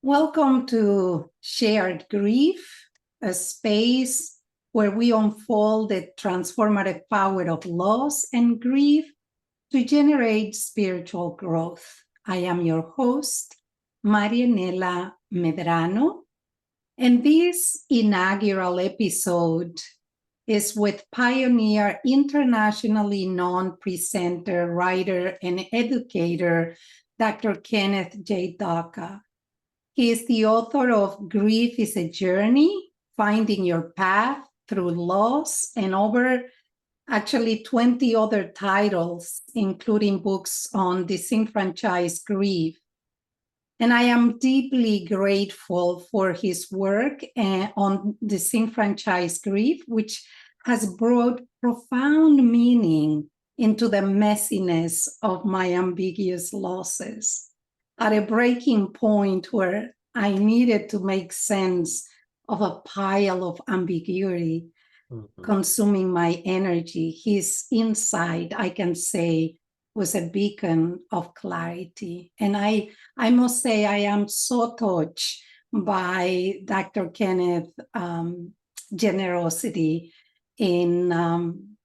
Welcome to Shared Grief, a space where we unfold the transformative power of loss and grief to generate spiritual growth. I am your host, Marianela Medrano, and this inaugural episode is with pioneer, internationally known presenter, writer, and educator, Dr. Kenneth J Doka. He is the author of Grief is a Journey, Finding Your Path Through Loss, and over 20 other titles, including books on disenfranchised grief. And I am deeply grateful for his work on disenfranchised grief, which has brought profound meaning into the messiness of my ambiguous losses. At a breaking point where I needed to make sense of a pile of ambiguity consuming my energy, his insight, I can say, was a beacon of clarity. And I must say, I am so touched by Dr. Kenneth's generosity in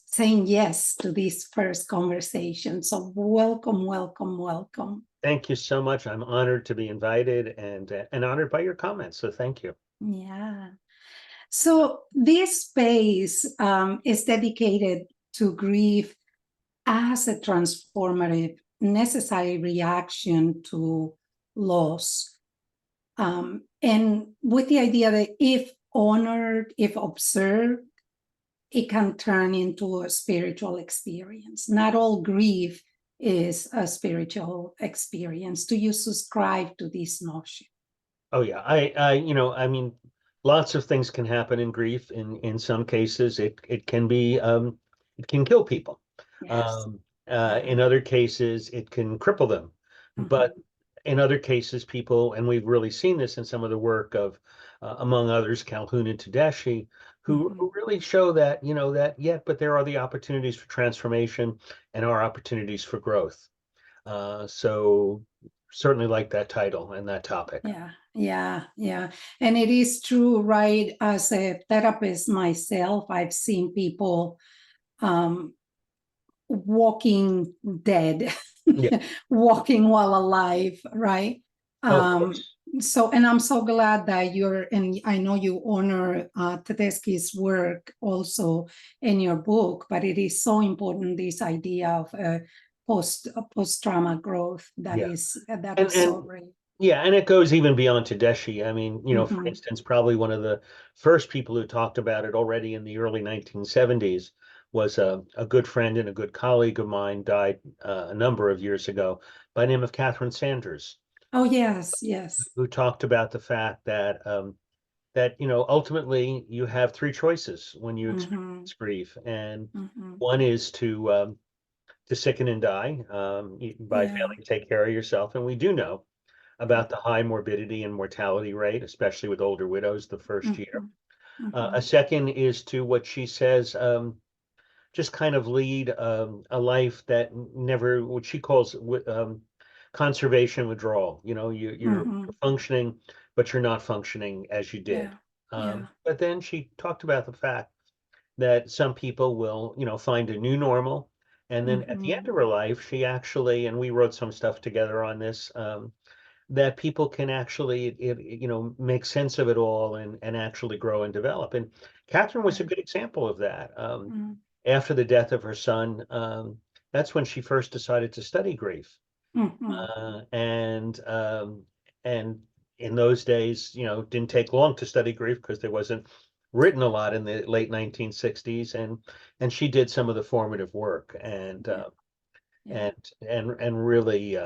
saying yes to this first conversation. So welcome, welcome, welcome. Thank you so much. I'm honored to be invited and honored by your comments. So thank you. Yeah. So this space is dedicated to grief as a transformative, necessary reaction to loss. And with the idea that if honored, if observed, it can turn into a spiritual experience. Not all grief is a spiritual experience. Do you subscribe to this notion? Oh yeah, I mean, lots of things can happen in grief. In some cases, it can be it can kill people. Yes. In other cases, it can cripple them. But in other cases, people, and we've really seen this in some of the work of, among others, Calhoun and Tedeschi, who really show that, but there are the opportunities for transformation and are opportunities for growth. So certainly like that title and that topic. Yeah. And it is true, right? As a therapist myself, I've seen people walking dead, walking while alive, right? So, and I'm so glad that and I know you honor Tedeschi's work also in your book, but it is so important, this idea of post-trauma growth that is so great. Yeah, and it goes even beyond Tedeschi. I mean, for instance, probably one of the first people who talked about it already in the early 1970s was a good friend and a good colleague of mine, died a number of years ago, by the name of Catherine Sanders. Oh, yes. Who talked about the fact that ultimately you have three choices when you experience grief, and one is to sicken and die by failing to take care of yourself, and we do know about the high morbidity and mortality rate, especially with older widows the first year. A second is to, what she says, just kind of lead a life that never, what she calls conservation withdrawal. You're functioning, but you're not functioning as you did. But then she talked about the fact that some people will, find a new normal. And then at the end of her life, she actually, and we wrote some stuff together on this, that people can actually, make sense of it all and actually grow and develop. And Catherine was a good example of that. After the death of her son, that's when she first decided to study grief. And in those days, didn't take long to study grief because there wasn't written a lot in the late 1960s, and she did some of the formative work and really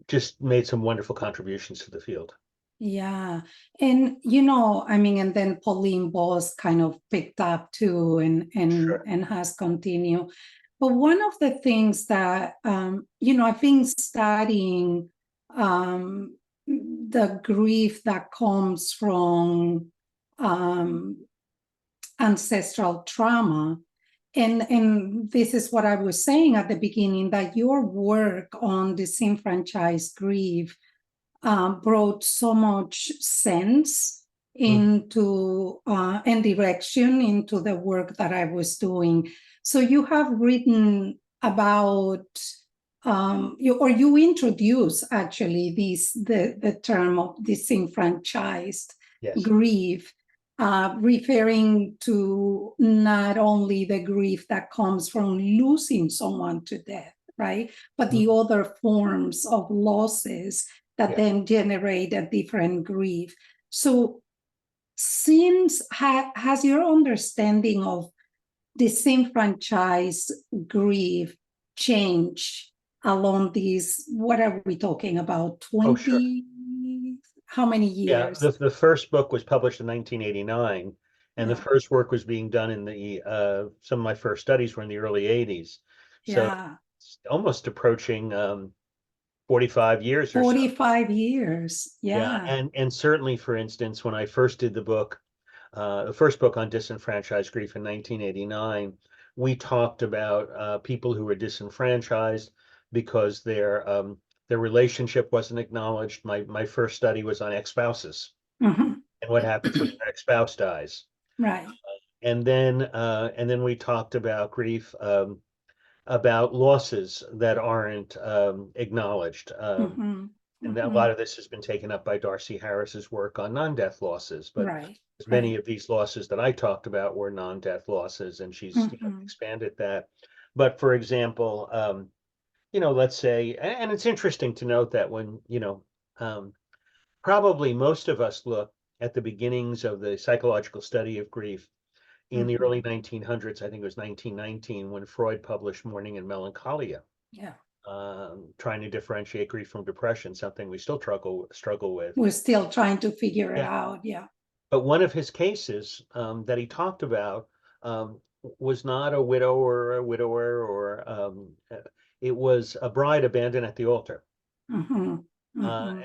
just made some wonderful contributions to the field. Yeah. And, and then Pauline Boss kind of picked up too and has continued. But one of the things that, I've been studying the grief that comes from ancestral trauma. And this is what I was saying at the beginning, that your work on disenfranchised grief brought so much sense into and direction into the work that I was doing. So you have written about you introduce actually the term of disenfranchised grief, referring to not only the grief that comes from losing someone to death, right, but the other forms of losses that then generate a different grief. So since has your understanding of disenfranchised grief changed along these, what are we talking about, 20? Oh, sure. How many years? Yeah, the first book was published in 1989, and the first work was being done in the some of my first studies were in the early 80s. So it's almost approaching 45 years or so. 45 years, Yeah, and certainly, for instance, when I first did the book, the first book on disenfranchised grief in 1989, we talked about people who were disenfranchised because their relationship wasn't acknowledged. My first study was on ex-spouses and what happens when your ex-spouse dies. Right. And then we talked about grief, about losses that aren't acknowledged. And a lot of this has been taken up by Darcy Harris's work on non-death losses, but many of these losses that I talked about were non-death losses, and she's expanded that. But for example, let's say, and it's interesting to note that when, probably most of us look at the beginnings of the psychological study of grief in the early 1900s. I think it was 1919 when Freud published Mourning and Melancholia. Yeah. Trying to differentiate grief from depression, something we still struggle with. We're still trying to figure it out. Yeah. But one of his cases that he talked about was not a widow or a widower, or it was a bride abandoned at the altar. And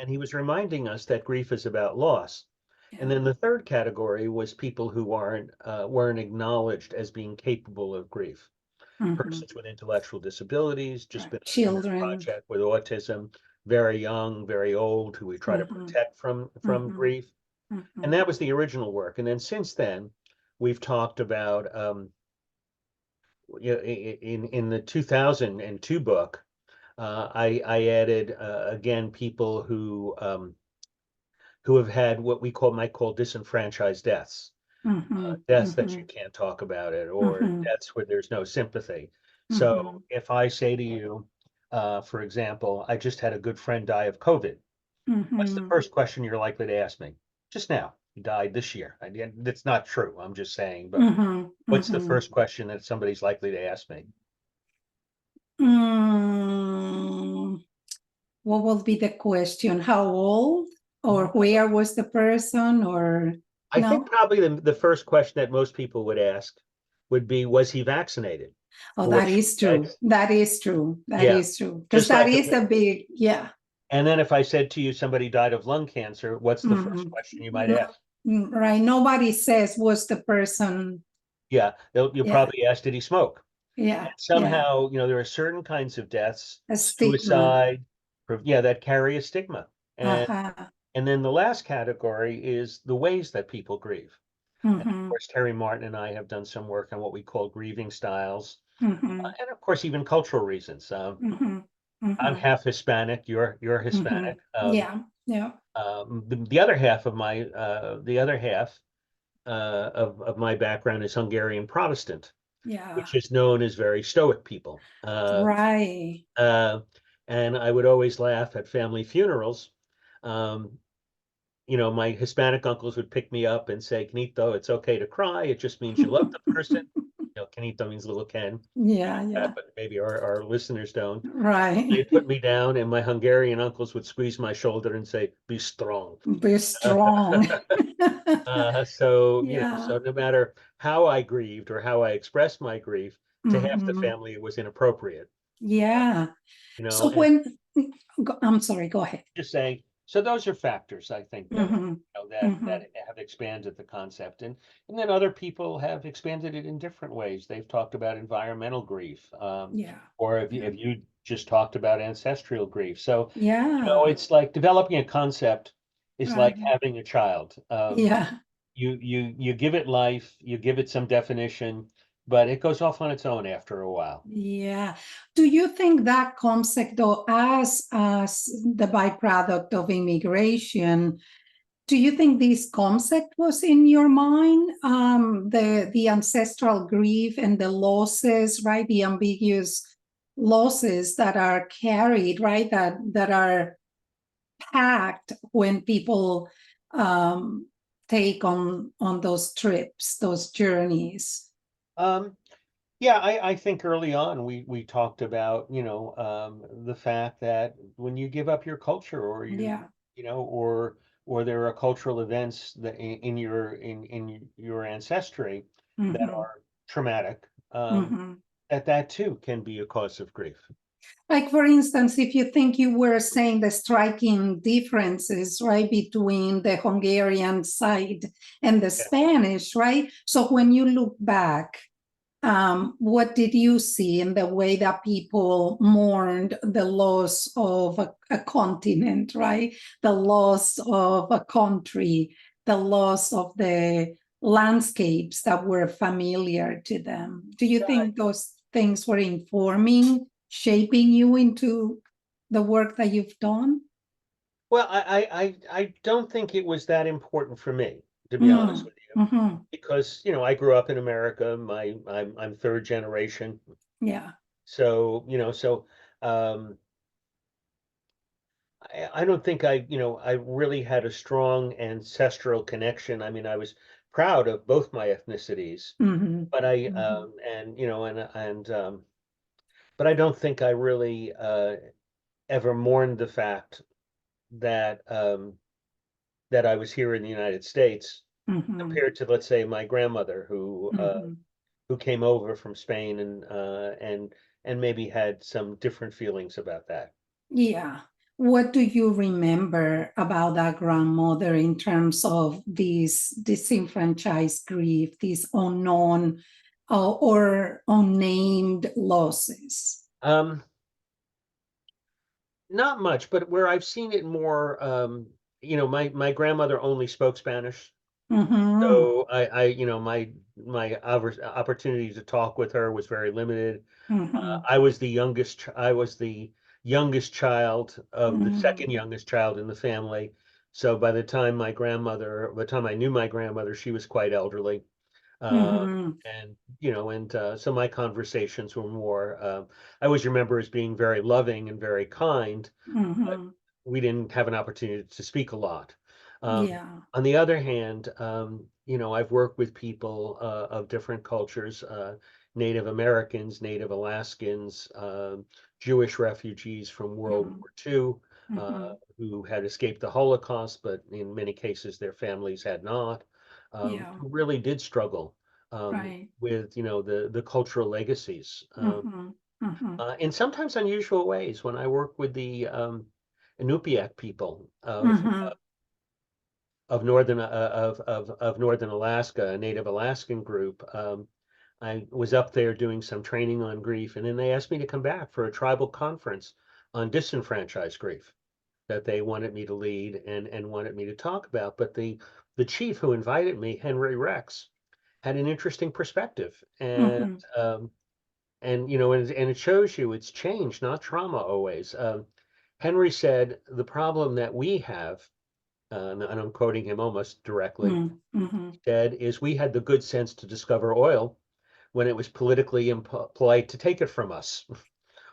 he was reminding us that grief is about loss. And then the third category was people who weren't acknowledged as being capable of grief. Persons with intellectual disabilities, just been on this project with autism, very young, very old, who we try to protect from grief. And that was the original work. And then since then, we've talked about in the 2002 book, I added again people who have had what we might call disenfranchised deaths. Deaths that you can't talk about it, or deaths where there's no sympathy. So if I say to you, for example, I just had a good friend die of COVID, what's the first question you're likely to ask me? Just now, he died this year. That's not true. I'm just saying, but what's the first question that somebody's likely to ask me? What will be the question? How old? Or where was the person? Or I think probably the first question that most people would ask would be, was he vaccinated? Oh, that is true. That is true. That is true. Because that is a big, And then if I said to you, somebody died of lung cancer, what's the first question you might ask? Right. Nobody says, was the person. Yeah. You'll probably ask, did he smoke? Yeah. And somehow, there are certain kinds of deaths, A stigma. Suicide, that carry a stigma. And then the last category is the ways that people grieve. And of course, Terry Martin and I have done some work on what we call grieving styles. And of course, even cultural reasons. I'm half Hispanic. You're Hispanic. The other half of my background is Hungarian Protestant, which is known as very stoic people. Right. And I would always laugh at family funerals. My Hispanic uncles would pick me up and say, Kenito, it's okay to cry. It just means you love the person. Kenito means little Ken. But maybe our listeners don't. Right. They put me down, and my Hungarian uncles would squeeze my shoulder and say, be strong. Be strong. So no matter how I grieved or how I expressed my grief, to half the family, it was inappropriate. Yeah. So I'm sorry, go ahead. Just saying. So those are factors, I think, that have expanded the concept, and then other people have expanded it in different ways. They've talked about environmental grief, or if you just talked about ancestral grief. So, Yeah. it's like developing a concept is like Right. having a child. Yeah. You give it life, you give it some definition, but it goes off on its own after a while. Yeah. Do you think that concept, though, as the byproduct of immigration, do you think this concept was in your mind? The ancestral grief and the losses, right? The ambiguous losses that are carried, right? That are packed when people take on those trips, those journeys. Um, yeah, I think early on we talked about, the fact that when you give up your culture or Yeah. or there are cultural events that in your ancestry that Mm-hmm. are traumatic, Mm-hmm. that too can be a cause of grief. Like, for instance, if you think you were saying the striking differences, right, between the Hungarian side and the Yeah. Spanish, right? So when you look back, what did you see in the way that people mourned the loss of a continent, right? The loss of a country, the loss of the landscapes that were familiar to them. Do you Yeah. think those things were informing, shaping you into the work that you've done? Well, I don't think it was that important for me, to be honest Mm, with you, hmm. because I grew up in America. I'm third generation, Yeah. so um, I don't think I really had a strong ancestral connection. I mean, I was proud of both my ethnicities, Hmm. but I Hmm. and but I don't think I really ever mourned the fact that that I was here in the United States Hmm. compared to, let's say, my grandmother Hmm. who came over from Spain and maybe had some different feelings about that. Yeah. What do you remember about that grandmother in terms of this disenfranchised grief, these unknown or unnamed losses? Um, Not much, but where I've seen it more, my grandmother only spoke Spanish. Mm-hmm. So my opportunity to talk with her was very limited. Mm-hmm. I was the youngest child of the Mm-hmm. second youngest child in the family. So by the time I knew my grandmother, she was quite elderly. Uh, Mm-hmm. so my conversations were more, I always remember as being very loving and very kind, but Mm-hmm. we didn't have an opportunity to speak a lot. Yeah. On the other hand, I've worked with people of different cultures, Native Americans, Native Alaskans, Jewish refugees from World Mm-hmm. War II, Mm-hmm. who had escaped the Holocaust, but in many cases their families had not, Yeah. who really did struggle Right. with, the cultural legacies. Mm-hmm. Mm-hmm. In sometimes unusual ways. When I work with the Inupiaq people Mm-hmm. of northern Alaska, a Native Alaskan group, I was up there doing some training on grief, and then they asked me to come back for a tribal conference on disenfranchised grief that they wanted me to lead and wanted me to talk about. But the chief who invited me, Henry Rex, had an interesting perspective, Mm-hmm. and it shows you it's change, not trauma always. Henry said the problem that we have, and I'm quoting him almost directly, Mm-hmm. said is we had the good sense to discover oil when it was politically impolite to take it from us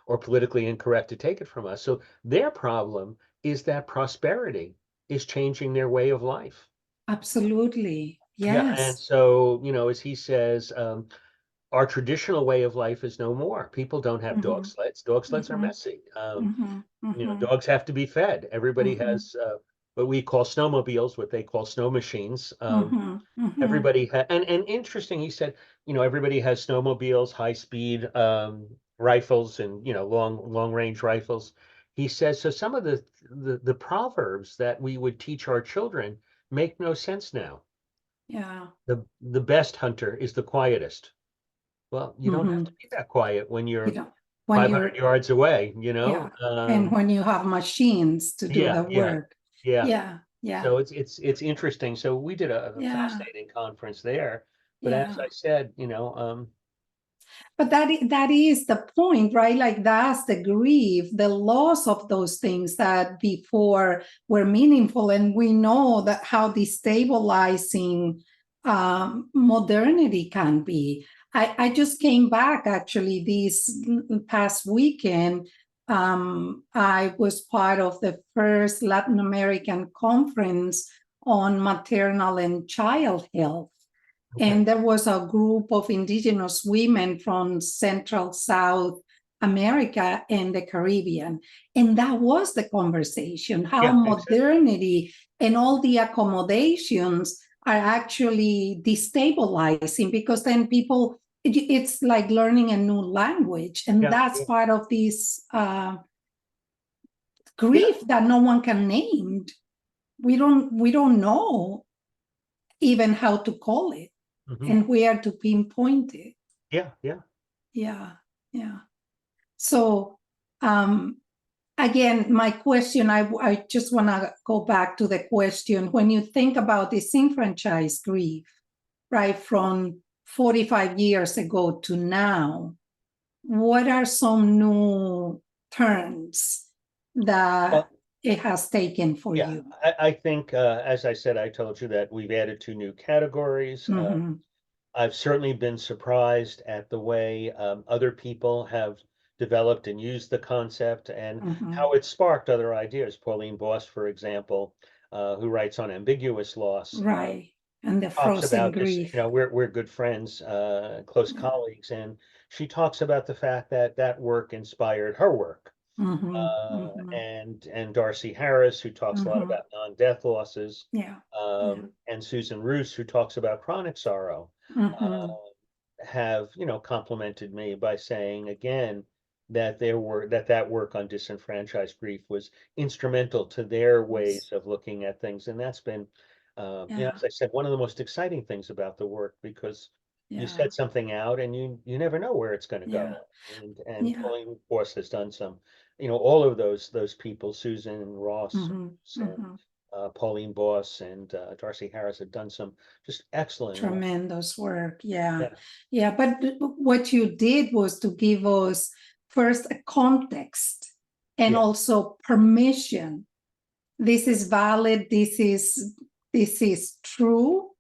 or politically incorrect to take it from us. So their problem is that prosperity is changing their way of life. Absolutely. Yeah, and Yes. so, as he says, our traditional way of life is no more. People don't have dog Mm-hmm. sleds. Dog sleds are Mm-hmm. messy. Mm-hmm. Mm-hmm. Dogs have to be fed. Everybody Mm-hmm. has what we call snowmobiles, what they call snow machines. Mm-hmm. Mm-hmm. Everybody and interesting, he said, everybody has snowmobiles, high speed rifles, and long range rifles. He says so. Some of the proverbs that we would teach our children make no sense now. Yeah. The best hunter is the quietest. Well, you don't have Mm-hmm. to be that quiet when You you're don't. when 500 you're, yards away, you know? yeah, and when you have machines to do Yeah, the yeah, work. yeah. Yeah, yeah, So it's interesting. So we did a yeah, fascinating conference there. But as yeah. I said, But that is the point, right? Like that's the grief, the loss of those things that before were meaningful, and we know that how destabilizing modernity can be. I just came back actually this past weekend. I was part of the first Latin American conference on maternal and child health. okay. And there was a group of indigenous women from Central South America and the Caribbean. And that was the conversation, how Yeah, exactly. modernity and all the accommodations are actually destabilizing, because then people, it's like learning a new language. And Yeah, that's yeah, part of this yeah. grief that no one can name. We don't know even how to call it Hmm. and where to pinpoint it. Yeah, yeah. Yeah, yeah. So again, my question, I just want to go back to the question. When you think about disenfranchised grief, right, from 45 years ago to now, what are some new turns that Well, it has taken for yeah, you? I think, as I said, I told you that we've added 2 new categories. Mm-hmm, I've certainly been surprised at the way other people have developed and used the concept and mm-hmm. how it sparked other ideas. Pauline Boss, for example, who writes on ambiguous loss, Right. And the talks frozen about this. grief. We're good friends, close Yeah. colleagues, and she talks about the fact that that work inspired her work. Mm-hmm, mm-hmm, And Darcy Harris, who talks a lot mm-hmm. about non-death losses, Yeah. Yeah. and Susan Roos, who talks about chronic sorrow, Mm-hmm. uh, have complimented me by saying again that that work on disenfranchised grief was instrumental to their Yes. ways of looking at things, and that's been, Yeah. as I said, one of the most exciting things about the work, because you Yeah. set something out and you never know where it's going to Yeah. go. And Yeah. Pauline, of course, has done some, all of those people, Susan and Ross Mm-hmm. and Mm-hmm. Pauline Boss and Darcy Harris, have done some just excellent work. Tremendous work. Yeah. Yeah, Yeah. But what you did was to give us first a context and yeah, also permission. This is valid. This is true.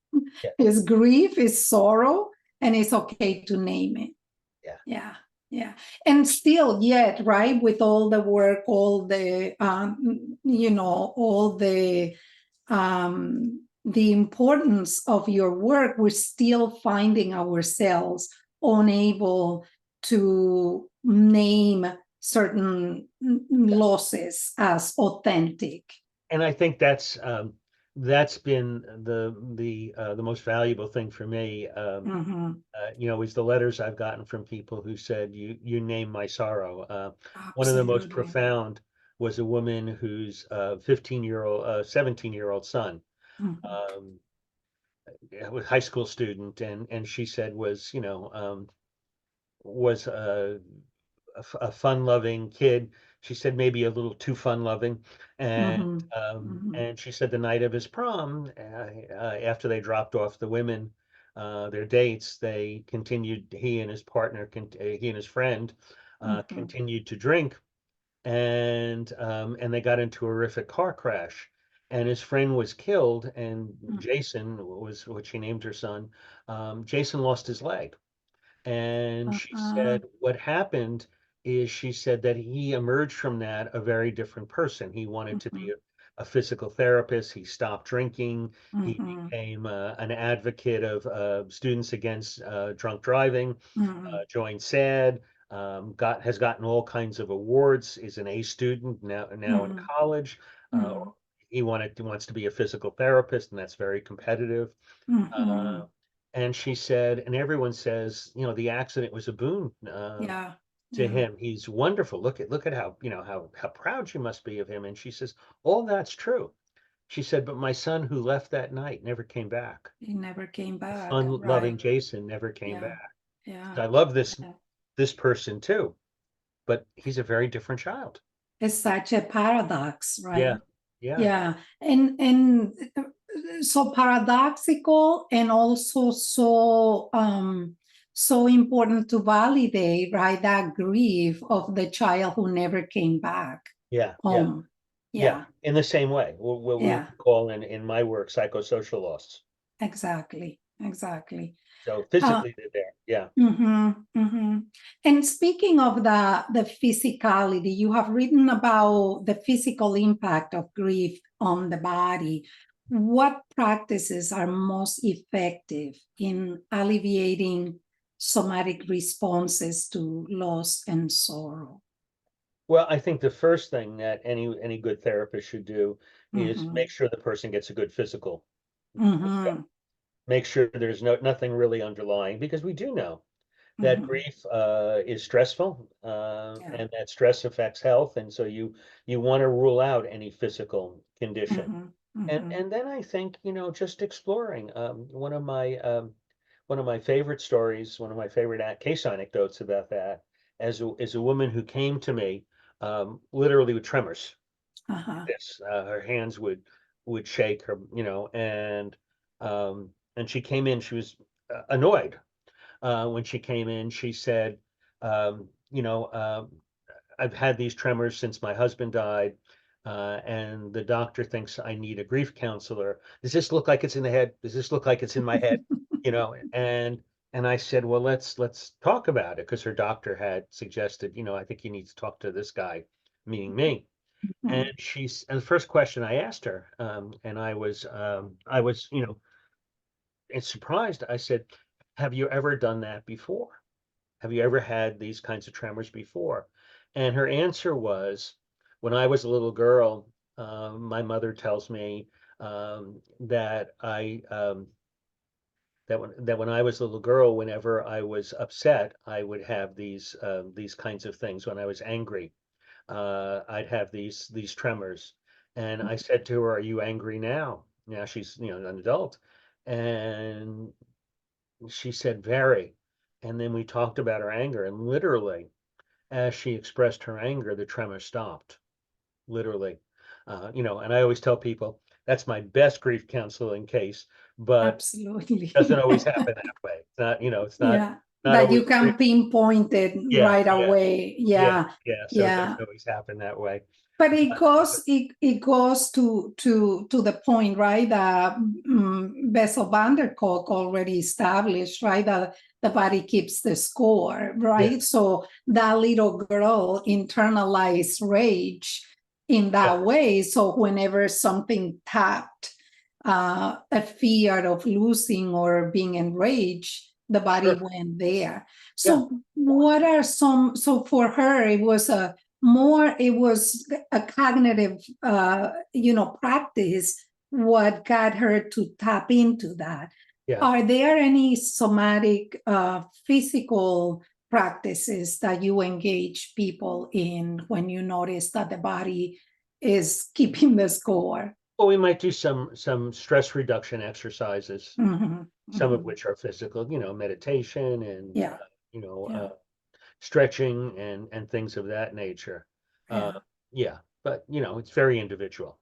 yeah, Is grief, is sorrow, and it's okay to name it. yeah. Yeah, yeah. And still, yet, right, with all the work, all the, all the importance of your work, we're still finding ourselves unable to name certain losses as authentic. And I think that's been the most valuable thing for me. Mm-hmm. Is the letters I've gotten from people who said, "You name my sorrow." One of the most Absolutely. profound was a woman whose 17-year-old son, Mm-hmm. um, was a high school student, and she said was a fun-loving kid. She said maybe a little too fun-loving, and Mm-hmm. Mm-hmm. and she said the night of his prom, after they dropped off the women, their dates, they continued. He and his partner, he and his friend, Mm-hmm. continued to drink, and they got into a horrific car crash. And his friend was killed, and Jason was what she named her son. Jason lost his leg. And she Uh-huh. said what happened is, she said that he emerged from that a very different person. He wanted to Mm-hmm. be a physical therapist. He stopped drinking. He Mm-hmm. became an advocate of students against drunk driving, Mm-hmm. joined SAD, has gotten all kinds of awards, is an A student now in Mm-hmm. college. Uh, Mm-hmm. wants to be a physical therapist, and that's very competitive. Mm-hmm. Uh, and she said, and everyone says, the accident was a boon Yeah. to Yeah. him. He's wonderful. Look at how, how proud you must be of him. And she says, all that's true. She said, but my son who left that night never came back. He never came The back. fun-loving Right. Jason never came Yeah. back. Yeah. So I love this Yeah. this person too. but he's a very different child. It's such a paradox, Yeah, right? yeah. Yeah. And so paradoxical and also so important to validate, right? That grief of the child who never came back Yeah, yeah, home. yeah. Yeah. In the same way, what we Yeah. would call in my work psychosocial loss. Exactly. Exactly. So Uh, physically they're there. Yeah. And speaking of the physicality, you have written about the physical impact of grief on the body. What practices are most effective in alleviating somatic responses to loss and sorrow? Well, I think the first thing that any good therapist should do is Mm-hmm. make sure the person gets a good physical. Mm-hmm. Make sure there's nothing really underlying, because we do know that Mm-hmm. grief is stressful, Yeah. and that stress affects health, and so you want to rule out any physical condition. Mm-hmm. And Mm-hmm. and then I think, just exploring. One of my favorite stories, one of my favorite case anecdotes about that, is a woman who came to me, literally with tremors. Uh-huh. This her hands would shake, her, and she came in. She was annoyed when she came in. She said, um, you know, um, I've had these tremors since my husband died, and the doctor thinks I need a grief counselor. Does this look like it's in the head? Does this look like it's in my head? And I said, well, let's talk about it, because her doctor had suggested, I think you need to talk to this guy, meaning me. And the first question I asked her, and I was, and surprised. I said, have you ever done that before? Have you ever had these kinds of tremors before? And her answer was, when I was a little girl, my mother tells me, that when I was a little girl, whenever I was upset, I would have these kinds of things. When I was angry, I'd have these tremors. And I said to her, "Are you angry now?" Now she's, an adult, and she said, "Very." And then we talked about her anger, and literally, as she expressed her anger, the tremor stopped, literally. And I always tell people that's my best grief counseling case, but Absolutely. doesn't always happen that way. It's not, Yeah, not that always you grief. can pinpoint it Yeah, right yeah, away. yeah, Yeah, yeah. So it yeah. doesn't always happen that way. But But, it goes to the point, right? That Bessel van der Kolk already established, right? That the body keeps the score, yeah, right? So that little girl internalized rage in yeah, that way. So whenever something tapped a fear of losing or being enraged, the body sure, went there. yeah. So what are some? So for her, it was a cognitive practice what got her to tap into that. Yeah. Are there any somatic physical practices that you engage people in when you notice that the body is keeping the score? Well, we might do some stress reduction exercises, Mm-hmm, some of mm-hmm. which are physical, meditation and Yeah, you know, yeah, uh, stretching and things of that nature. Uh, yeah. yeah, but it's very individual.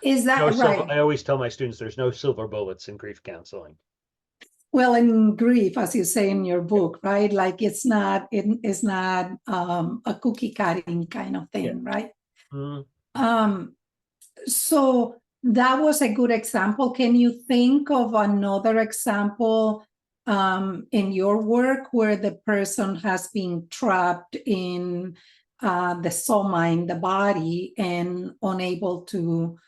Is that right? I always tell my students there's no silver bullets in grief counseling. Well, in grief, as you say in your Yeah, book, right? Like it's not a cookie cutting kind of yeah. thing, right? Mm, Um, so that was a good example. Can you think of another example in your work where the person has been trapped in the soma, in the body, and unable to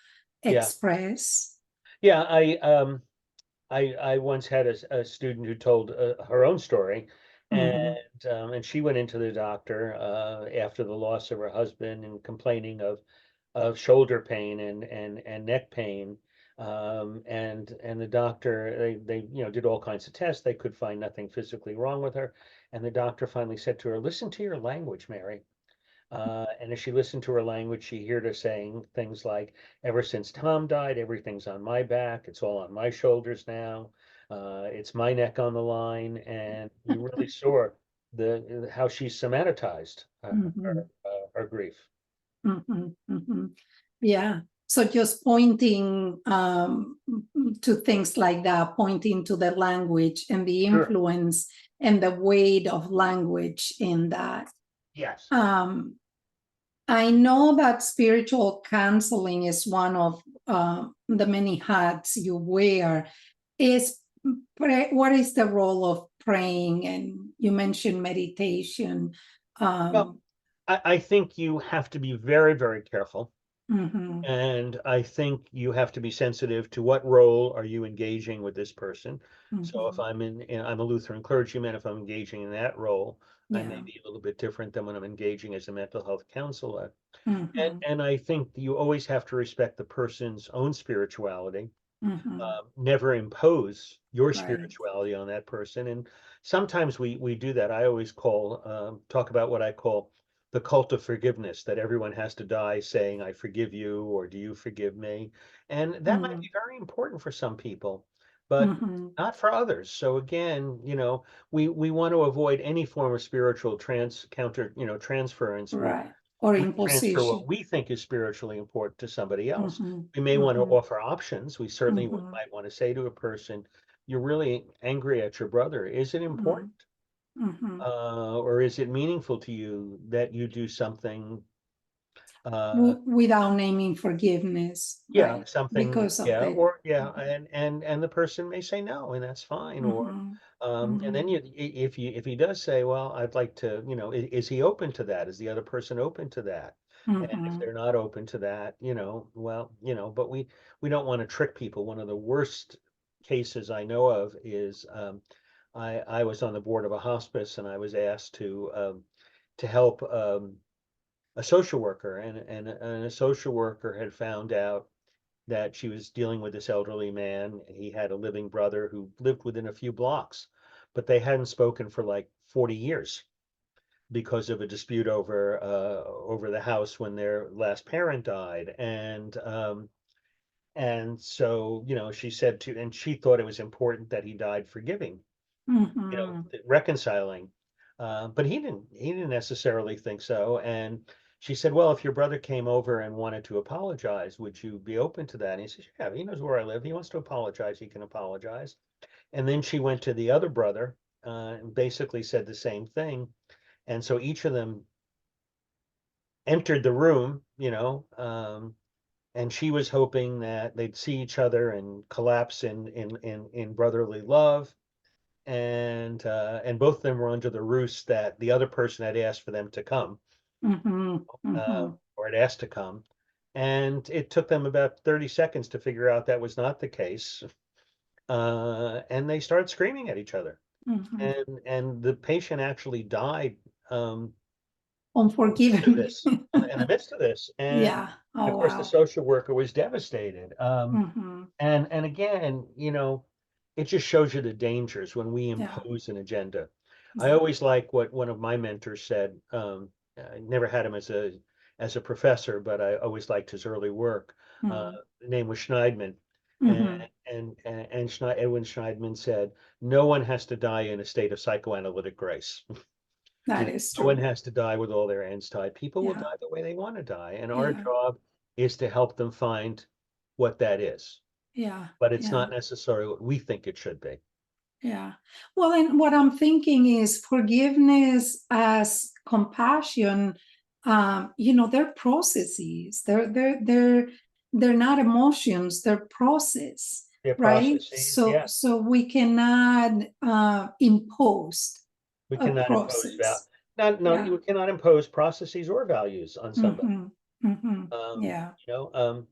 yeah, express? yeah. I once had a student who told her own story, and Mhm. and she went into the doctor after the loss of her husband, and complaining of shoulder pain and neck pain, and the doctor, they did all kinds of tests. They could find nothing physically wrong with her, and the doctor finally said to her, "Listen to your language, Mary." And as she listened to her language, she heard her saying things like, "Ever since Tom died, everything's on my back. It's all on my shoulders now. It's my neck on the line." And you really saw how she somatized her grief. Yeah. So just pointing to things like that, pointing to the language and the Sure. influence and the weight of language in that. Yes. I know that spiritual counseling is one of the many hats you wear. What is the role of praying? And you mentioned meditation. Well, I think you have to be very, very careful. Mhm. And I think you have to be sensitive to what role are you engaging with this person. So if I'm I'm a Lutheran clergyman, if I'm engaging in that role, I may Yeah. be a little bit different than when I'm engaging as a mental health counselor. Mhm. And I think you always have to respect the person's own spirituality. Mhm. Never impose your Right. spirituality on that person. And sometimes we do that. I always talk about what I call the cult of forgiveness, that everyone has to die saying, I forgive you, or do you forgive me? And that might be very important for some people, but Mhm. not for others. So again, we want to avoid any form of spiritual transference where Right. Or we transfer what imposition. we think is spiritually important to somebody else. Mhm. We may want to Mhm. offer options. We certainly Mhm. might want to say to a person, you're really angry at your brother. Is it important? Mhm. Mhm. Or is it meaningful to you that you do something, Without naming forgiveness, yeah, right? something, Because of yeah, the. or yeah, and the person may say no, and that's fine. Or Mhm. and then Mhm. if he does say, well, I'd like to, is he open to that? Is the other person open to that? And if Mhm. they're not open to that, well, but we don't want to trick people. One of the worst cases I know of is I was on the board of a hospice, and I was asked to help a social worker, and a social worker had found out that she was dealing with this elderly man. He had a living brother who lived within a few blocks, but they hadn't spoken for like 40 years because of a dispute over the house when their last parent died. And so, she said and she thought it was important that he died forgiving, Mhm. reconciling. But he didn't necessarily think so. And she said, well, if your brother came over and wanted to apologize, would you be open to that? And he says, yeah, he knows where I live. He wants to apologize. He can apologize. And then she went to the other brother, and basically said the same thing. And so each of them entered the room, and she was hoping that they'd see each other and collapse in brotherly love. And both of them were under the ruse that the other person had asked for them to come, Mhm. Mhm. or had asked to come. And it took them about 30 seconds to figure out that was not the case. And they started screaming at each other. Mhm. And the patient actually died, in the midst of Unforgiving. this, in the midst of this. And Yeah. Oh of course, the wow. social worker was devastated. Mhm. And again, it just shows you the dangers when we Yeah. impose an agenda. I Yeah. always like what one of my mentors said. I never had him as a professor, but I always liked his early work. Mhm. The name was Schneidman, and Mhm. Edwin Schneidman said, "No one has to die in a state of psychoanalytic grace. That is No one true. has to die with all their ends tied. People will Yeah. die the way they want to die, and our Yeah. job is to help them find what that is. Yeah. But it's Yeah. not necessarily what we think it should be." Yeah. Well, and what I'm thinking is forgiveness as compassion. They're processes. They're not emotions. They're process, Their right? processes, So yeah. so we cannot impose We a cannot impose process. not no, Yeah. you cannot impose processes or values on somebody. Mm-hmm. Mm-hmm. Um, Yeah. you know, um,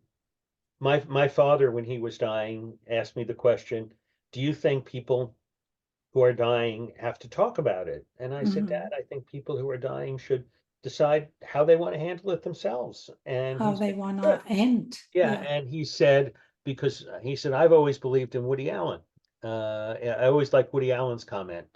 my father, when he was dying, asked me the question, "Do you think people who are dying have to talk about it?" And I said, Mm-hmm. "Dad, I think people who are dying should decide how they want to handle it themselves." And How he they said, "Good." wanna end. Yeah, Yeah. and because he said, I've always believed in Woody Allen. I always liked Woody Allen's comment.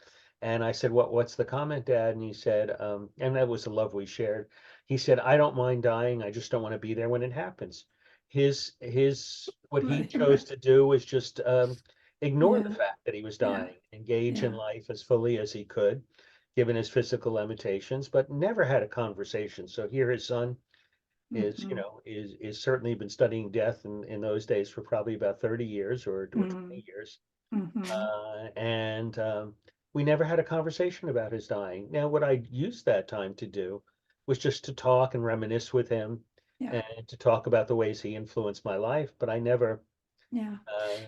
And I said, what's the comment, Dad? And he said, and that was the love we shared. He said, I don't mind dying. I just don't want to be there when it happens. What he Right. chose Right. to do was just ignore the Yeah. fact that he was Yeah. dying, engage in Yeah. life as fully as he could. given his physical limitations, but never had a conversation. So here his son is, Mm-hmm. is certainly been studying death in those days for probably about 30 years or 20 years. Mm-hmm. And we never had a conversation about his dying. Now, what I used that time to do was just to talk and reminisce with him Yeah. and to talk about the ways he influenced my life. But I never, Yeah.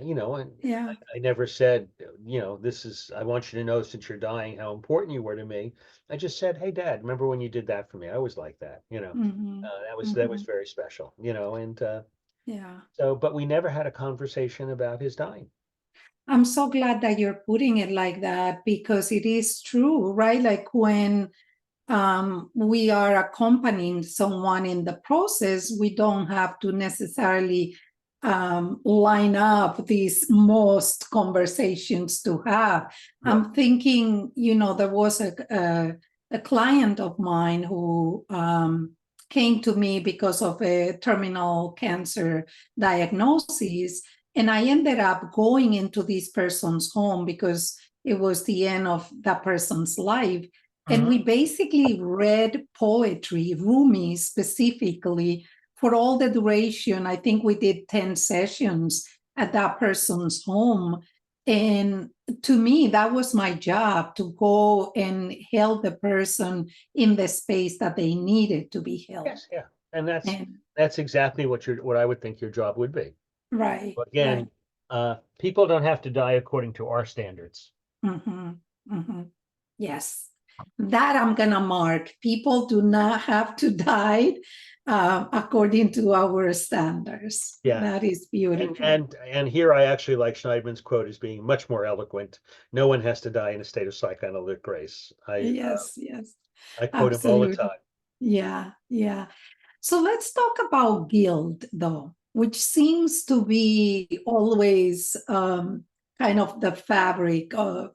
and Yeah. I never said, I want you to know since you're dying how important you were to me. I just said, hey, Dad, remember when you did that for me? I always liked that. Mm-hmm. That was Mm-hmm. very special, and Yeah. but we never had a conversation about his dying. I'm so glad that you're putting it like that because it is true, right? Like when we are accompanying someone in the process, we don't have to necessarily line up these most conversations to have. Yeah. I'm thinking, there was a client of mine who came to me because of a terminal cancer diagnosis. And I ended up going into this person's home because it was the end of that person's life. And we basically read poetry, Rumi specifically, for all the duration. I think we did 10 sessions at that person's home. And to me, that was my job, to go and help the person in the space that they needed to be held. Yes, yeah. And And that's exactly what I would think your job would be. right, But again, people don't have to die according to our standards. Mm-hmm, mm-hmm. Yes, that I'm gonna mark. People do not have to die according to our standards. Yeah. That is beautiful. And here I actually like Schneidman's quote as being much more eloquent. No one has to die in a state of psychoanalytic grace. Yes, yes, I quote him all the absolutely. time. Yeah, yeah. So let's talk about guilt, though, which seems to be always kind of the fabric of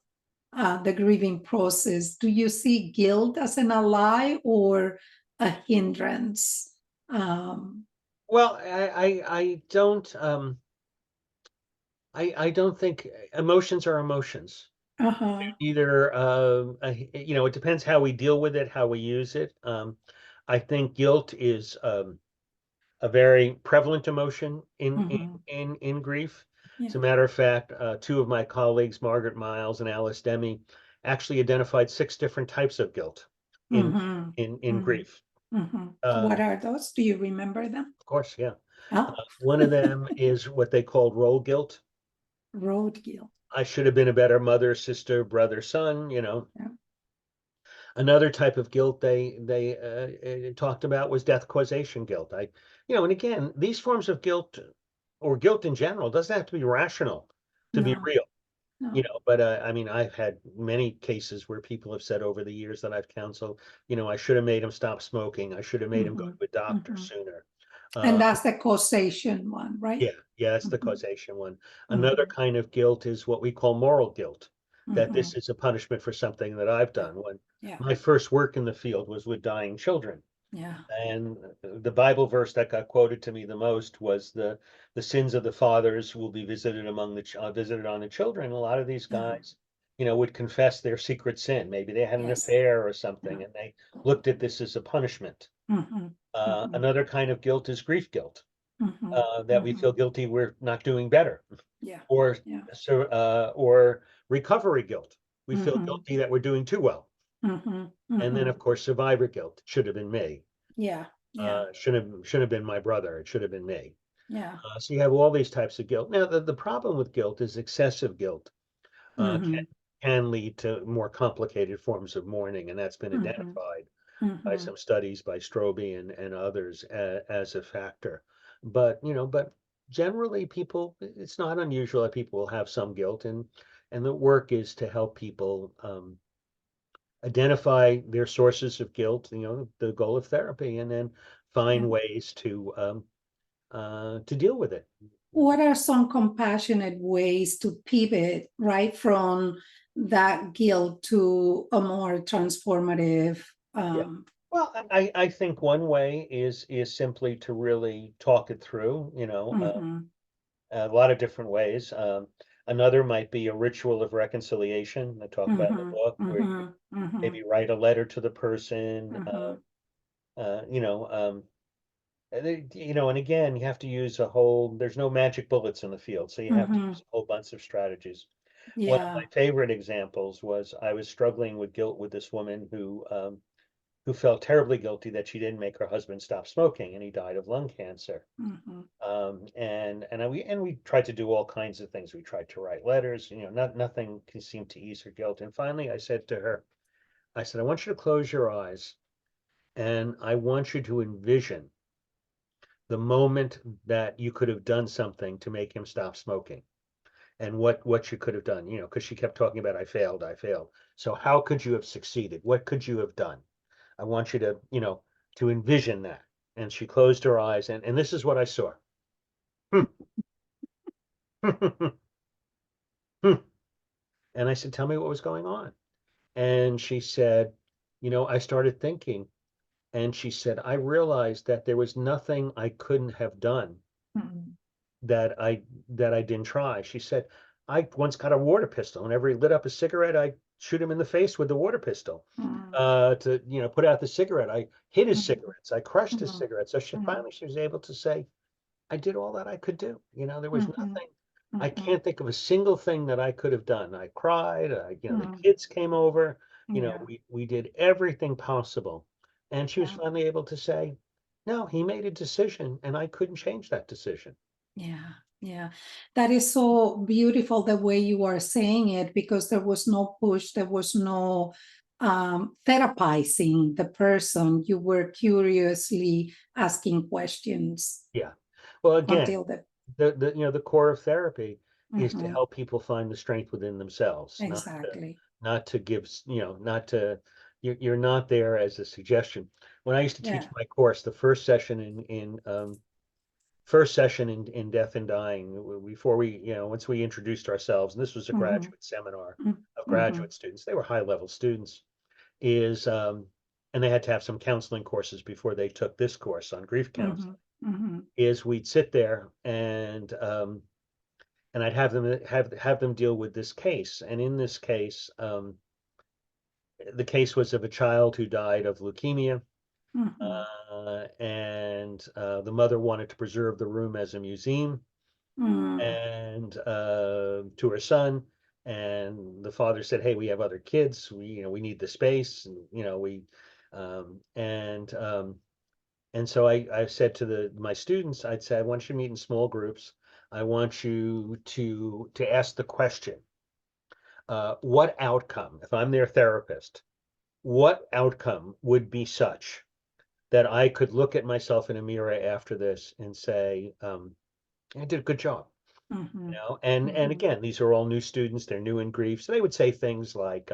the grieving process. Do you see guilt as an ally or a hindrance? Well, I don't I don't think emotions are emotions. Uh-huh. Either it depends how we deal with it, how we use it. I think guilt is a very prevalent emotion Mm-hmm. in grief. As Yeah. a matter of fact, two of my colleagues, Margaret Miles and Alice Demi, actually identified 6 different types of guilt in Mm-hmm. in Mm-hmm. grief. Mm-hmm. Uh, What are those? Do you remember them? of course, yeah. Oh, One of them is what they called role guilt. road guilt. I should have been a better mother, sister, brother, son. Yeah. Another type of guilt they talked about was death causation guilt. And again, these forms of guilt or guilt in general doesn't have to be rational to be No, real. no. But I mean, I've had many cases where people have said over the years that I've counseled, I should have made him stop smoking. I should have made him go Mm-hmm. to a doctor Mm-hmm. sooner. And Uh, that's the causation one, right? yeah, that's the Mm-hmm. causation one. Another Mm-hmm. kind of guilt is what we call moral guilt, that Mm-hmm. this is a punishment for something that I've Yeah. done. When Yeah. my first work in the field was with dying children. Yeah. And the Bible verse that got quoted to me the most was the sins of the fathers will be visited visited on the children. A lot of these Yeah. guys, would confess their secret sin. Maybe they had an Yes. affair or Yeah. something, and they looked at this as a punishment. Mm-hmm. Mm-hmm. Another kind of guilt is grief guilt, Mm-hmm. that we Mm-hmm. feel guilty we're not doing better, Yeah. or Yeah. or recovery guilt. We feel Mm-hmm. guilty that we're doing too well. Mm-hmm. And then, Mm-hmm. of course, survivor guilt. Should have been me. Yeah. Yeah. Should have been my brother. It should have been me. Yeah. So you have all these types of guilt. Now, the problem with guilt is excessive guilt uh, Mm-hmm. can lead to more complicated forms of mourning, and that's been Mm-hmm. identified by Mm-hmm. some studies by Strobe and others as a factor. But generally, it's not unusual that people will have some guilt, and the work is to help people identify their sources of guilt, the goal of therapy, and then Yeah. find ways to deal with it. What are some compassionate ways to pivot right from that guilt to a more transformative? Yeah. Well, I think one way is simply to really talk it through, Mhm. a lot of different ways. Another might be a ritual of reconciliation. I talk about in the book, where you maybe write a letter to the person, you know, and again, you have to use there's no magic bullets in the field, so you have to use a whole bunch of strategies. One of my Yeah. favorite examples was I was struggling with guilt with this woman who felt terribly guilty that she didn't make her husband stop smoking, and he died of lung cancer. And we tried to do all kinds of things. We tried to write letters, nothing seemed to ease her guilt. And finally, I said to her, I said, I want you to close your eyes, and I want you to envision the moment that you could have done something to make him stop smoking, and what you could have done, because she kept talking about, I failed, I failed. So how could you have succeeded? What could you have done? I want you to envision that. And she closed her eyes, and this is what I saw. And I said, tell me what was going on. And she said, I started thinking. And she said, I realized that there was nothing I couldn't have done that I didn't try. She said, I once got a water pistol, and whenever he lit up a cigarette, I shoot him in the face with the water pistol to put out the cigarette. I hid his cigarettes. I crushed his cigarettes. So she was able to say, I did all that I could do. There was nothing. I can't think of a single thing that I could have done. I cried. The kids came over. Yeah. We did everything possible, and she was Yeah. finally able to say, no, he made a decision, and I couldn't change that decision. Yeah, yeah. That is so beautiful the way you are saying it, because there was no push, there was no therapizing the person. You were curiously asking questions Yeah. Well, again, until the the core of therapy is to Mhm. help people find the strength within themselves, Exactly. not to give, not to, you're not there as a suggestion. When I used to teach Yeah. my course, the first session in Death and Dying, before once we introduced ourselves, and this was a Mhm. graduate seminar of Mhm. graduate students, they were high level students, is, and they had to have some counseling courses before they took this course on grief counseling, Mhm. Mhm. is we'd sit there and I'd have them deal with this case. And in this case, the case was of a child who died of leukemia, Mhm. and the mother wanted to preserve the room as a museum, Mhm. and to her son. And the father said, "Hey, we have other kids. We need the space, and we and so I said to my students, I'd say, I want you to meet in small groups. I want you to ask the question, what outcome, if I'm their therapist, what outcome would be such that I could look at myself in a mirror after this and say, I did a good job, Mhm. And Mhm. again, these are all new students; they're new in grief, so they would say things like,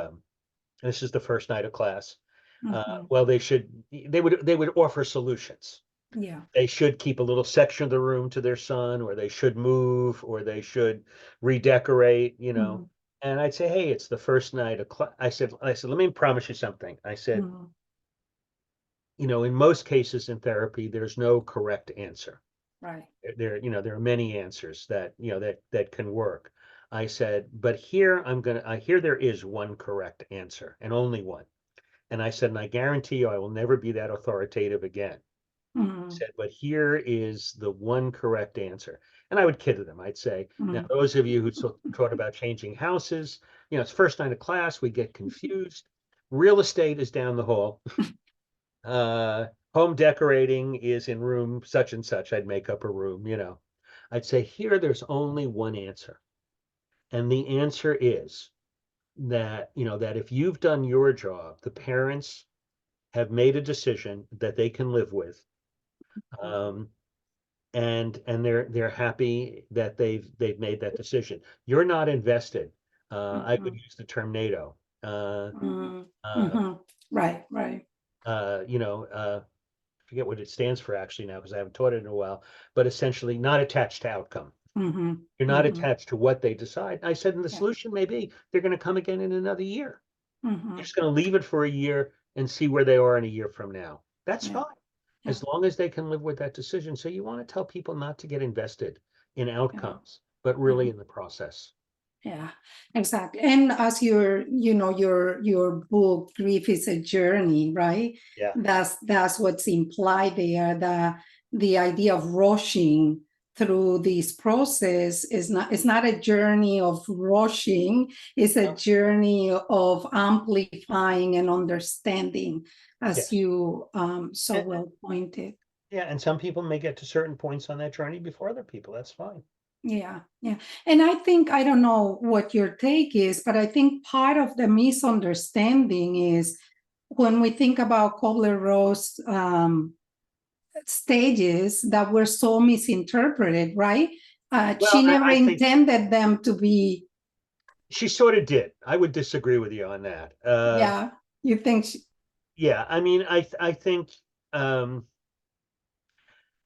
"This is the first night of class. Mhm. Well, they would offer solutions. Yeah. They should keep a little section of the room to their son, or they should move, or they should redecorate. Mhm. And I'd say, hey, it's the first night of class. I said, let me promise you something. I said, Mhm. in most cases in therapy, there's no correct answer. Right. There are many answers that can work. I said, but here I hear there is one correct answer, and only one. And I said, and I guarantee you, I will never be that authoritative again. Mhm. Said, but here is the one correct answer. And I would kid them. I'd say, now, Mhm. those of you who taught about changing houses, it's first night of class, we get confused. Real estate is down the hall. Home decorating is in room such and such. I'd make up a room. I'd say, here, there's only one answer. And the answer is that if you've done your job, the parents have made a decision that they can live with. Um, and they're happy that they've made that decision. You're not invested. I would Mhm. use the term NATO. Mhm. Uh, Mhm. Right, right. uh, you know, uh, Forget what it stands for actually now because I haven't taught it in a while. But essentially, not attached to outcome. Mhm. You're not Mhm. attached to what they decide. I said, and the Yeah. solution may be they're going to come again in another year. You're Mhm. just going to leave it for a year and see where they are in a year from now. That's Yeah. fine, Yeah. as long as they can live with that decision. So you want to tell people not to get invested in Yeah. outcomes, but really Mhm. in the process. Yeah, exactly. And as your book, Grief is a Journey, right? Yeah. That's what's implied there. The idea of rushing through this process it's not a journey of rushing, it's a journey of amplifying and understanding, as Yes. you so And, well pointed. yeah, and some people may get to certain points on that journey before other people. That's fine. Yeah, yeah. And I think, I don't know what your take is, but I think part of the misunderstanding is when we think about Kubler-Ross stages that were so misinterpreted, right? Well, She never I think intended them to be. she sort of did. I would disagree with you on that. Yeah, you think she. Yeah, I mean, I think, well,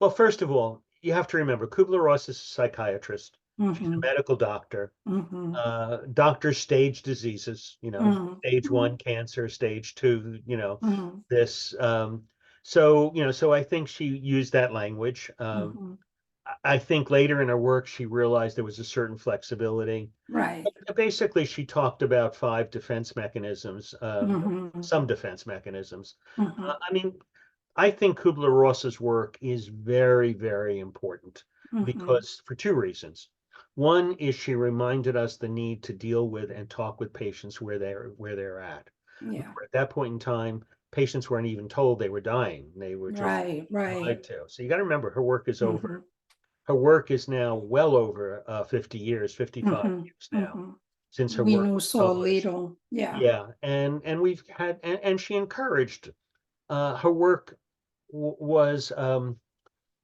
first of all, you have to remember Kubler-Ross is a psychiatrist. She's a Mhm, medical doctor. mhm, Doctors stage diseases, mhm, stage one cancer, stage two, mhm, this. So I think she used that language. mhm. I think later in her work, she realized there was a certain flexibility. Right. Basically, she talked about five defense mechanisms, Mhm, some defense mechanisms. mhm, I mean, I think Kubler-Ross's work is very, very important mhm. because for two reasons. One is she reminded us the need to deal with and talk with patients where they're at. Yeah. At that point in time, patients weren't even told they were dying. They were just Right, right. lied to. So you got to remember her work is over. Mhm, Her work is now well over 50 years, 55 mhm, years now mhm. since her We work knew was so published. little. Yeah. Yeah, and we've had and she encouraged her work was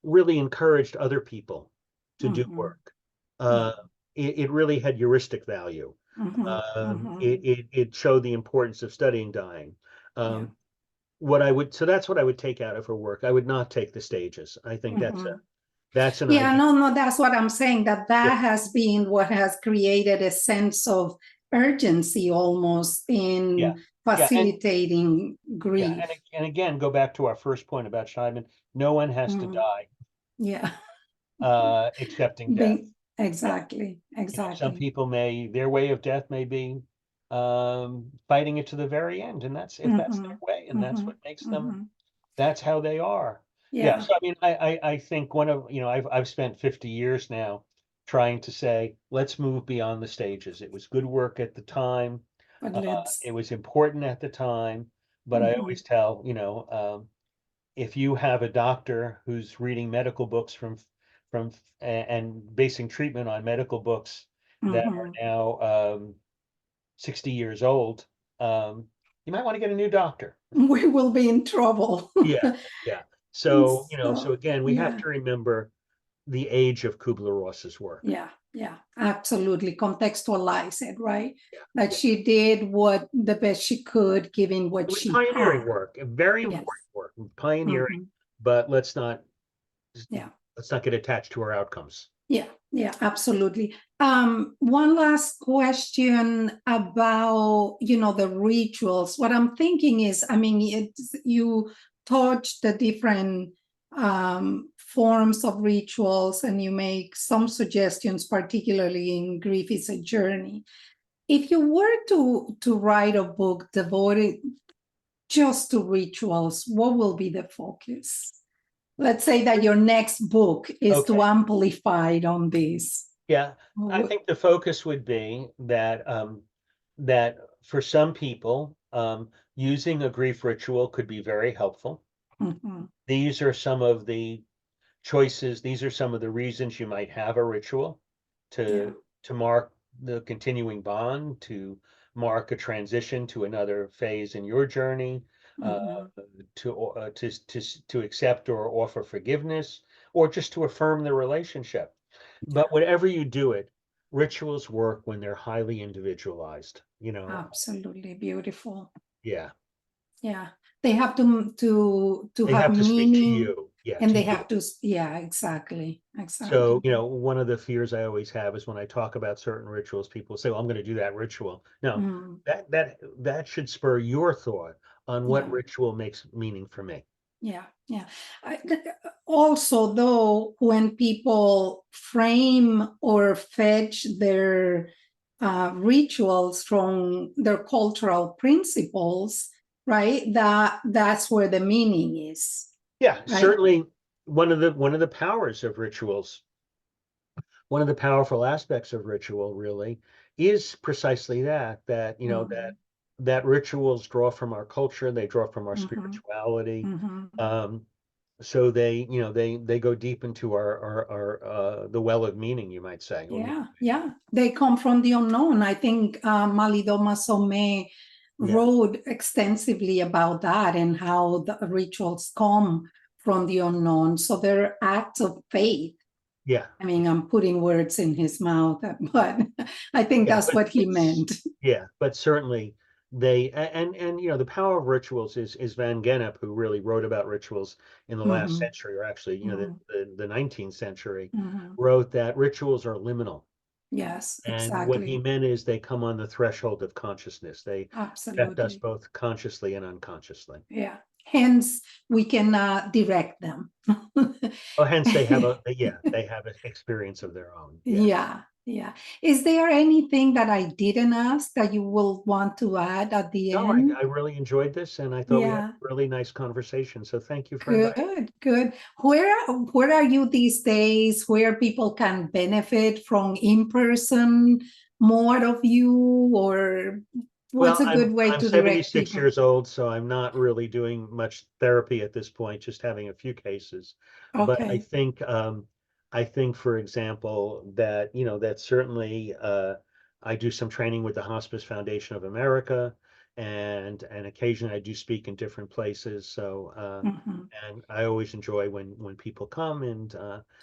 really encouraged other people to do Mhm, work. Uh, it really had heuristic value. mhm, mhm. It showed the importance of studying dying. Yeah. Um, so that's what I would take out of her work. I would not take the stages. I think Mhm. that's an Yeah, idea. no, no, that's what I'm saying, that Yeah, has been what has created a sense of urgency almost yeah, in yeah, facilitating yeah, grief. and again, go back to our first point about Scheiben. No one has to Mhm. die Yeah. accepting death. Yeah. Exactly, Some exactly. people their way of death may be fighting it to the very end, and if that's their Mhm, way, and that's what mhm, makes them, mhm. that's how they are. Yeah. Yeah, So I mean, I think I've spent 50 years now trying to say, let's move beyond the stages. It was good work at the time. but It let's. was important at the time, but I Mhm, always tell, if you have a doctor who's reading medical books and basing treatment on medical books that are mhm. now 60 years old, you might want to get a new doctor. We will be in trouble. Yeah, yeah. So So, again, we have yeah. to remember the age of Kubler-Ross's work. Yeah, yeah, absolutely. Contextualize it, right? Yeah, That yeah. she did what the best she could, given It what was she had. pioneering work, very Yes. important work, pioneering, Hmm. but Yeah, let's not get attached to our outcomes. yeah, yeah, absolutely. One last question about, the rituals. What I'm thinking is, I mean, you touch the different forms of rituals and you make some suggestions, particularly in Grief is a Journey. If you were to write a book devoted just to rituals, what will be the focus? Let's say that your next book is to Okay. amplify on this. Yeah, I Mhm, think the focus would be that for some people, using a grief ritual could be very helpful. mhm. These are some of the choices. These are some of the reasons you might have a ritual Yeah. to mark the continuing bond, to mark a transition to another phase in your journey, uh, Mhm. to accept or offer forgiveness, or just to affirm the relationship. Yeah, But whatever you do it, rituals work when they're highly individualized, absolutely beautiful. Yeah. Yeah, they have to They have have to speak to meaning, you. Yeah, and to they you. have to. Yeah, exactly, So, exactly. one of the fears I always have is when I talk about certain rituals, people say, well, I'm going to do that ritual. No, Mm, that should spur your thought on what yeah. ritual makes meaning for me. Yeah, yeah. Also, though, when people frame or fetch their rituals from their cultural principles, right? That's where the meaning is. Yeah, right? Certainly one of the powers of rituals, one of the powerful aspects of ritual really is precisely that that rituals draw from our culture, they draw from our spirituality. Um, so they go deep into our the well of meaning, you might say. Yeah, they come from the unknown. I think Malidoma Somé wrote extensively about that and how the rituals come from the unknown. So they're acts of faith. Yeah. I mean, I'm putting words in his mouth, but I think that's what he meant. Yeah, but certainly and the power of rituals is Van Gennep, who really wrote about rituals in the last century, or actually the 19th century, wrote that rituals are liminal. Yes, And what he exactly. meant is they come on the threshold of consciousness. They affect us Absolutely. both consciously and unconsciously. Yeah. Hence, we can direct them. Oh, hence they have an experience of their own. Yeah. Is there anything that I didn't ask that you will want to add at the No, end? I really enjoyed this, and I thought we had Yeah. a really nice conversation. So thank you for inviting me. Good. Where are you these days? Where people can benefit from in-person more of you, or what's Well, a good way I'm to direct 76 people? years old, so I'm not really doing much therapy at this point, just having a few cases. But Okay. I think, for example, that that certainly I do some training with the Hospice Foundation of America, and occasionally I do speak in different places. So and I always enjoy when people come and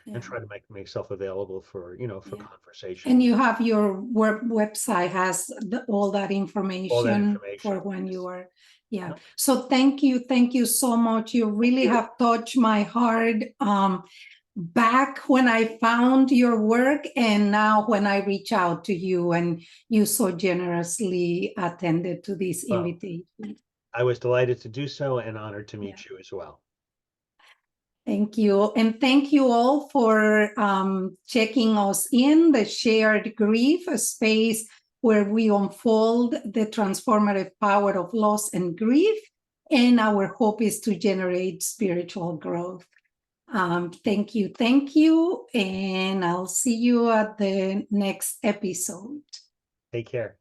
Yeah. try to make myself available for for Yeah. conversation. And you have your website has all that All that information for information. when you Yes. are. Yeah. So thank you so much. You Thank really you. have touched my heart. Back when I found your work, and now when I reach out to you, and you so generously attended to this Well, invitation. I was delighted to do so and honored to Yeah. meet you as well. Thank you. And thank you all for checking us in the Shared Grief, a space where we unfold the transformative power of loss and grief. And our hope is to generate spiritual growth. Thank you. And I'll see you at the next episode. Take care.